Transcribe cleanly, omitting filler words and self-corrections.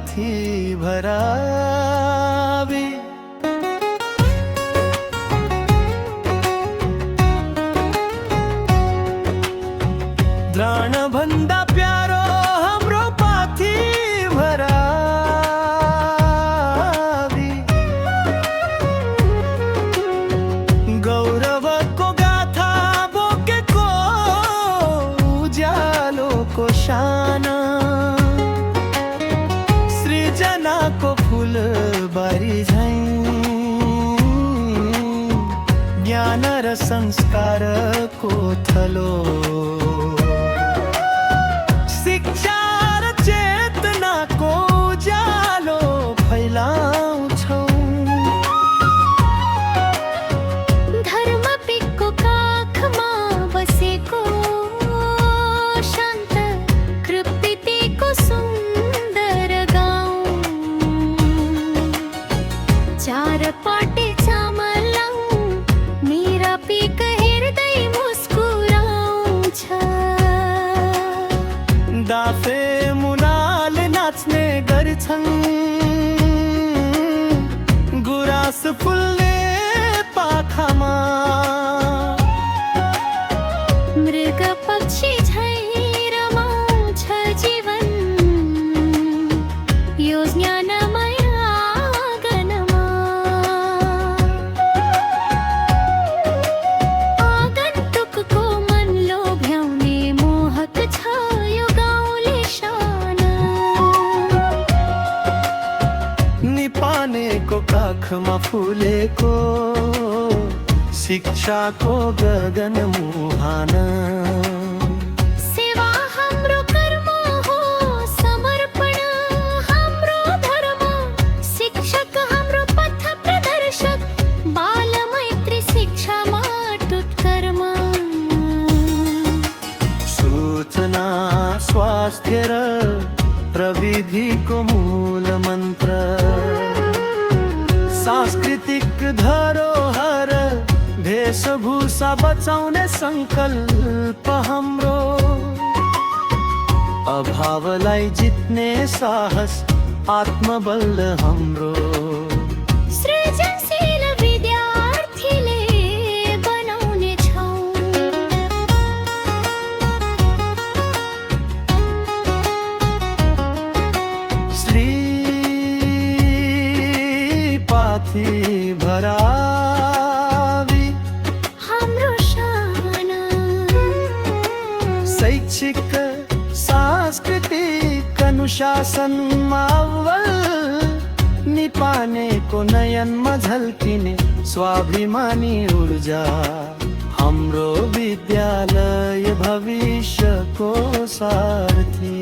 पाथी भरावी। द्राणभंदा प्यारो हमरो पाथी भरावी। गौरव को गाथा बोके को उजालो को शाना। सृजना को फूल बारी झै ज्ञान र संस्कार को थलो। शिक्षा र चेतना को उजालो फैलाउँछौ। धर्म पिकको काखमा बसेको शान्त कृतिको सुन्दर गाउँ। चारपाटे चामलाउ मेरा पिक हेर्दै मुस्कुराउँछ। दाफे मुनाल नाच्ने गर्छन् गुराँस फुल्ने पाखामा। मृग पक्षी झै रमाउँछ जीवन यो ज्ञानमय आँगनमा। आगन्तुकको मन लोभ्याउने मोहक छ यो गाउँले शाना। निपानेको काखमा फुलेको शिक्षाको गगन मुहान। सेवा हाम्रो कर्म हो समर्पण हाम्रो धर्म। शिक्षक हाम्रो पथ प्रदर्शक बाल मैत्री शिक्षामा टुटकर्म। सूचना स्वास्थ्य र प्रविधिको मूल मन्त्र। सांस्कृतिक धरोहर वेशभूषा बचाउने संकल्प हाम्रो। अभावलाई जित्ने साहस आत्मबल हाम्रो। सृजनशील विद्यार्थीले बनाउने छौँ। श्री पाथी भरावी हाम्रो शाना। शैक्षिक सांस्कृतिक अनुशासनमा अव्वल। निपानेको नयनमा झल्किने स्वाभिमानी ऊर्जा। हाम्रो विद्यालय भविष्यको सारथी।